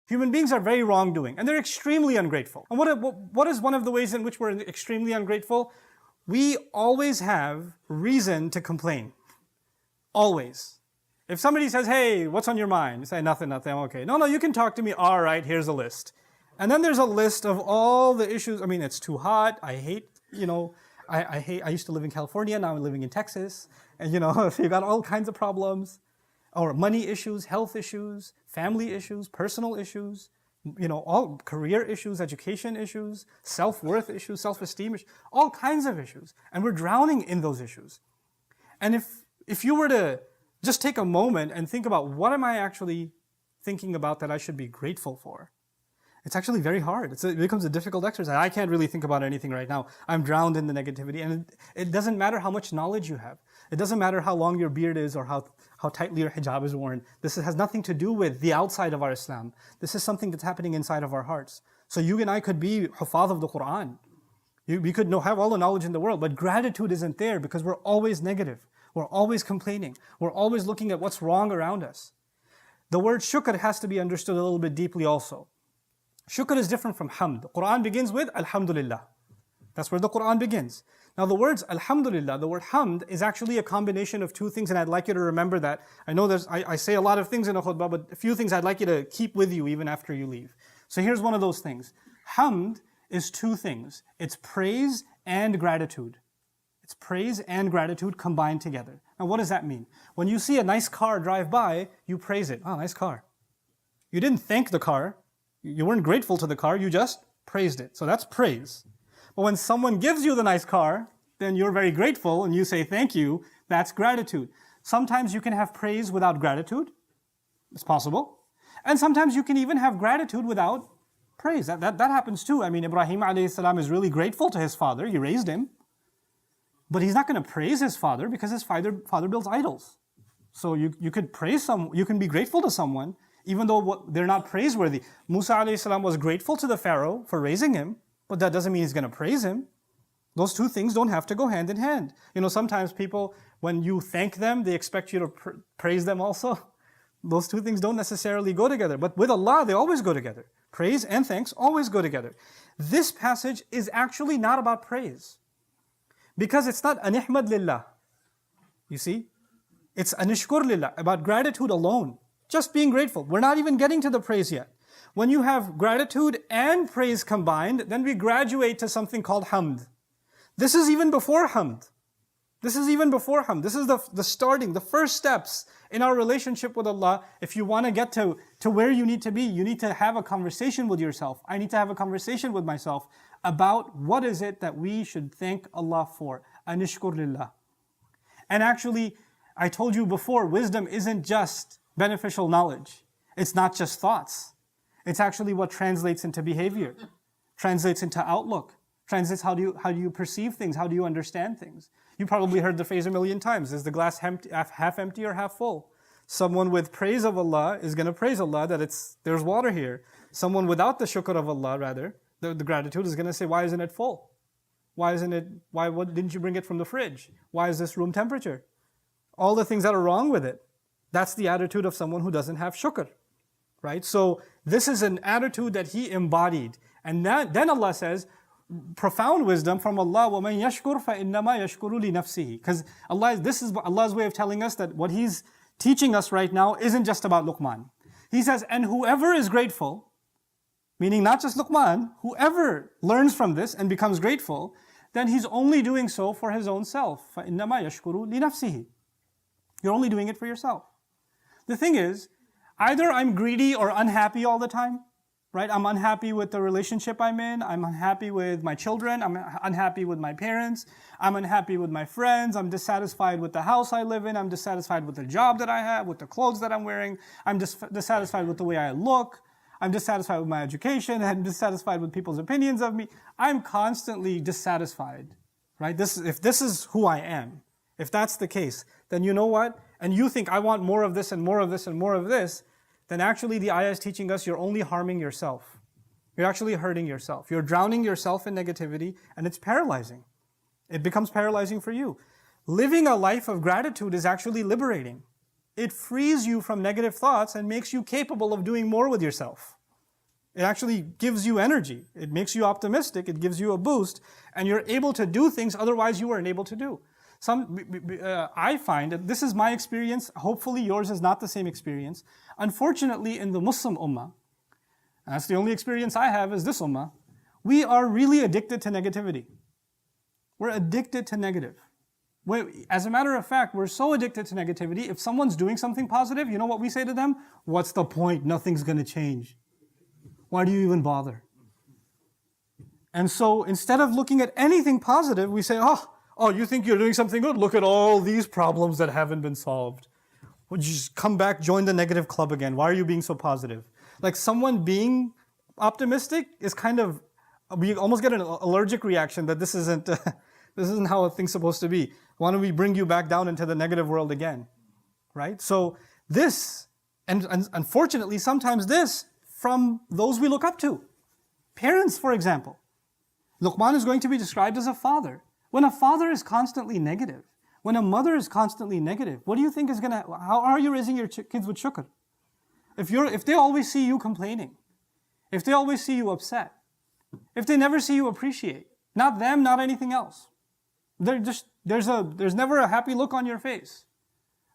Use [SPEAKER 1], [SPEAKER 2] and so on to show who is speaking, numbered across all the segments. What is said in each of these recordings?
[SPEAKER 1] Human beings are very wrongdoing, and they're extremely ungrateful. And what is one of the ways in which we're extremely ungrateful? We always have reason to complain. Always. If somebody says, hey, what's on your mind? You say, nothing, I'm okay. No, you can talk to me. All right, here's a list. And then there's a list of all the issues. I mean, it's too hot. I hate, I used to live in California. Now I'm living in Texas. And, you got all kinds of problems. Or money issues, health issues, family issues, personal issues, all career issues, education issues, self-worth issues, self-esteem issues, all kinds of issues. And we're drowning in those issues. And if you were to just take a moment and think about what am I actually thinking about that I should be grateful for, it's actually very hard. It becomes a difficult exercise. I can't really think about anything right now. I'm drowned in the negativity. And it doesn't matter how much knowledge you have. It doesn't matter how long your beard is or how tightly your hijab is worn. This has nothing to do with the outside of our Islam. This is something that's happening inside of our hearts. So you and I could be hufaz of the Quran. We could have all the knowledge in the world, but gratitude isn't there because we're always negative. We're always complaining. We're always looking at what's wrong around us. The word shukr has to be understood a little bit deeply also. Shukr is different from hamd. The Quran begins with Alhamdulillah. That's where the Quran begins. Now the words Alhamdulillah, the word hamd is actually a combination of two things, and I'd like you to remember that. I know I say a lot of things in a khutbah, but a few things I'd like you to keep with you even after you leave. So here's one of those things. Hamd is two things. It's praise and gratitude. It's praise and gratitude combined together. Now what does that mean? When you see a nice car drive by, you praise it. Oh, nice car. You didn't thank the car. You weren't grateful to the car, you just praised it. So that's praise. But when someone gives you the nice car, then you're very grateful and you say thank you. That's gratitude. Sometimes you can have praise without gratitude. It's possible. And sometimes you can even have gratitude without praise. That happens too. I mean, Ibrahim alayhi salam is really grateful to his father. He raised him. But he's not going to praise his father because his father builds idols. So you could praise you can be grateful to someone even though they're not praiseworthy. Musa alayhi salam was grateful to the Pharaoh for raising him, but that doesn't mean he's going to praise him. Those two things don't have to go hand in hand. Sometimes people, when you thank them, they expect you to praise them also. Those two things don't necessarily go together. But with Allah, they always go together. Praise and thanks always go together. This passage is actually not about praise. Because it's not anihmad lillah. You see? It's anishkur lillah, about gratitude alone. Just being grateful. We're not even getting to the praise yet. When you have gratitude and praise combined, then we graduate to something called hamd. This is even before hamd. This is the starting, the first steps in our relationship with Allah. If you want to get to where you need to be, you need to have a conversation with yourself. I need to have a conversation with myself about what is it that we should thank Allah for. Anishkur lillah. And actually, I told you before, wisdom isn't just beneficial knowledge. It's not just thoughts. It's actually what translates into behavior, translates into outlook, translates how do you perceive things, how do you understand things. You probably heard the phrase a million times. Is the glass half empty or half full? Someone with praise of Allah is going to praise Allah that there's water here. Someone without the shukr of Allah, rather, the gratitude, is going to say, why isn't it full? Why didn't you bring it from the fridge? Why is this room temperature? All the things that are wrong with it. That's the attitude of someone who doesn't have shukr, right? So this is an attitude that he embodied. And then Allah says, profound wisdom from Allah, وَمَنْ يَشْكُرْ فَإِنَّمَا يَشْكُرُ لِنَفْسِهِ. Because this is Allah's way of telling us that what He's teaching us right now isn't just about Luqman. He says, and whoever is grateful, meaning not just Luqman, whoever learns from this and becomes grateful, then he's only doing so for his own self. فَإِنَّمَا يَشْكُرُ لِنَفْسِهِ. You're only doing it for yourself. The thing is, either I'm greedy or unhappy all the time, right? I'm unhappy with the relationship I'm in. I'm unhappy with my children. I'm unhappy with my parents. I'm unhappy with my friends. I'm dissatisfied with the house I live in. I'm dissatisfied with the job that I have, with the clothes that I'm wearing. I'm dissatisfied with the way I look. I'm dissatisfied with my education. I'm dissatisfied with people's opinions of me. I'm constantly dissatisfied, right? If this is who I am, if that's the case, then you know what? And you think I want more of this and more of this and more of this, then actually the ayah is teaching us you're only harming yourself. You're actually hurting yourself. You're drowning yourself in negativity, and it's paralyzing. It becomes paralyzing for you. Living a life of gratitude is actually liberating. It frees you from negative thoughts and makes you capable of doing more with yourself. It actually gives you energy. It makes you optimistic. It gives you a boost. And you're able to do things otherwise you weren't able to do. I find that this is my experience. Hopefully yours is not the same experience. Unfortunately, in the Muslim ummah, and that's the only experience I have is this ummah, we are really addicted to negativity. We're addicted to negative. As a matter of fact, we're so addicted to negativity, if someone's doing something positive, you know what we say to them? What's the point? Nothing's going to change. Why do you even bother? And so instead of looking at anything positive, we say, oh, you think you're doing something good? Look at all these problems that haven't been solved. Would you just come back, join the negative club again? Why are you being so positive? Like someone being optimistic is kind of, we almost get an allergic reaction that this isn't how a thing's supposed to be. Why don't we bring you back down into the negative world again? Right? So this, and unfortunately sometimes this, from those we look up to. Parents, for example. Luqman is going to be described as a father. When a father is constantly negative, when a mother is constantly negative, what do you think is how are you raising your kids with shukr? If they always see you complaining, if they always see you upset, if they never see you appreciate, not them, not anything else, there's never a happy look on your face.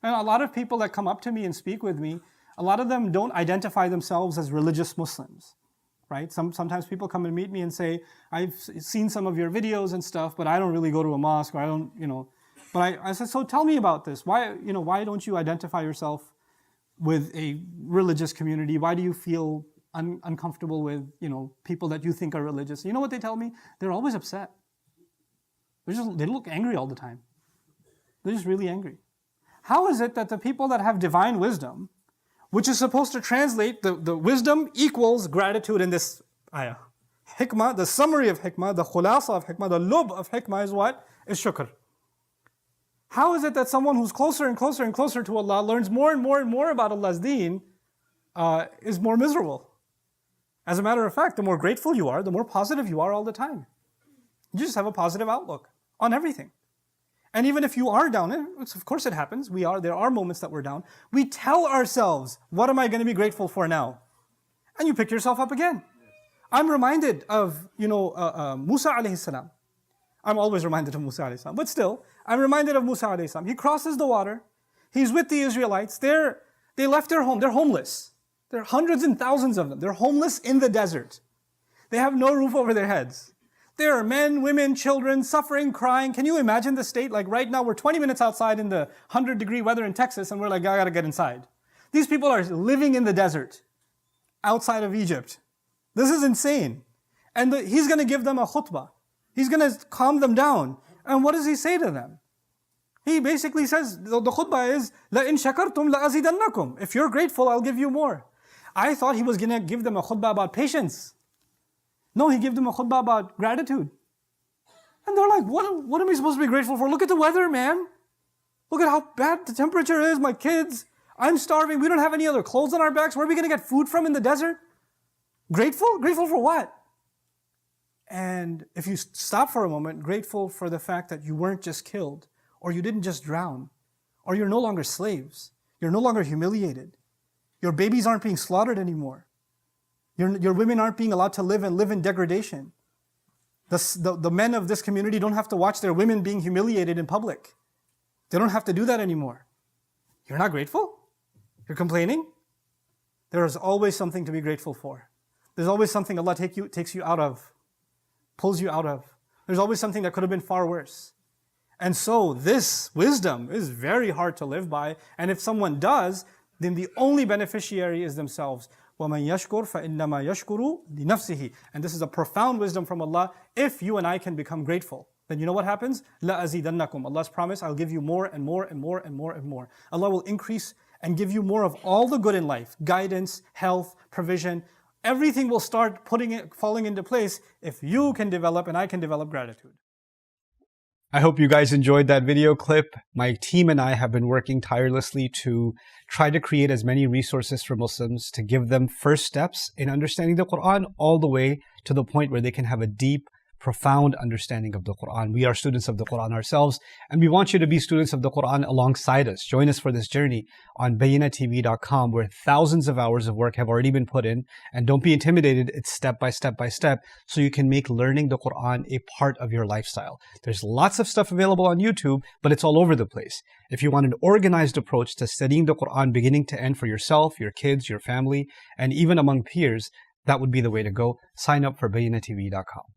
[SPEAKER 1] And a lot of people that come up to me and speak with me, a lot of them don't identify themselves as religious Muslims, right? Sometimes people come and meet me and say, I've seen some of your videos and stuff, but I don't really go to a mosque, or I don't, But I said, so tell me about this. Why don't you identify yourself with a religious community? Why do you feel uncomfortable with, people that you think are religious? You know what they tell me? They're always upset. They look angry all the time. They're just really angry. How is it that the people that have divine wisdom, which is supposed to translate the wisdom equals gratitude in this ayah. Hikmah, the summary of hikmah, the khulasa of hikmah, the lub of hikmah is what? Is shukr. How is it that someone who's closer and closer and closer to Allah learns more and more and more about Allah's deen is more miserable? As a matter of fact, the more grateful you are, the more positive you are all the time. You just have a positive outlook on everything. And even if you are down, of course it happens, there are moments that we're down, we tell ourselves, what am I going to be grateful for now? And you pick yourself up again. I'm reminded of, Musa alayhi salam. I'm always reminded of Musa alayhi salam, but still, I'm reminded of Musa alayhi salam. He crosses the water, he's with the Israelites, they left their home, they're homeless. There are hundreds and thousands of them. They're homeless in the desert. They have no roof over their heads. There are men, women, children, suffering, crying. Can you imagine the state? Like right now, we're 20 minutes outside in the 100-degree weather in Texas, and we're like, I gotta get inside. These people are living in the desert, outside of Egypt. This is insane. And he's gonna give them a khutbah. He's gonna calm them down. And what does he say to them? He basically says, the khutbah is, لَإِن شَكَرْتُمْ لَأَزِيدَنَّكُمْ. If you're grateful, I'll give you more. I thought he was gonna give them a khutbah about patience. No, he gave them a khutbah about gratitude. And they're like, what am I supposed to be grateful for? Look at the weather, man. Look at how bad the temperature is, my kids. I'm starving, we don't have any other clothes on our backs. Where are we gonna get food from in the desert? Grateful? Grateful for what? And if you stop for a moment, grateful for the fact that you weren't just killed, or you didn't just drown, or you're no longer slaves. You're no longer humiliated. Your babies aren't being slaughtered anymore. Your women aren't being allowed to live in degradation. The men of this community don't have to watch their women being humiliated in public. They don't have to do that anymore. You're not grateful? You're complaining? There is always something to be grateful for. There's always something Allah takes you out of, pulls you out of. There's always something that could have been far worse. And so this wisdom is very hard to live by. And if someone does, then the only beneficiary is themselves. وَمَنْ يَشْكُرْ فَإِنَّمَا يَشْكُرُ لِنَفْسِهِ. And this is a profound wisdom from Allah. If you and I can become grateful, then you know what happens? لَأَزِيدَنَّكُمْ. Allah's promise, I'll give you more and more and more and more and more. Allah will increase and give you more of all the good in life. Guidance, health, provision. Everything will start falling into place if you can develop and I can develop gratitude. I hope you guys enjoyed that video clip. My team and I have been working tirelessly to try to create as many resources for Muslims to give them first steps in understanding the Quran all the way to the point where they can have a deep,
[SPEAKER 2] profound understanding of the Quran. We are students of the Quran ourselves, and we want you to be students of the Quran alongside us. Join us for this journey on bayinatv.com, where thousands of hours of work have already been put in. And don't be intimidated, it's step by step by step, so you can make learning the Quran a part of your lifestyle. There's lots of stuff available on YouTube, but it's all over the place. If you want an organized approach to studying the Quran beginning to end for yourself, your kids, your family, and even among peers, that would be the way to go. Sign up for bayinatv.com.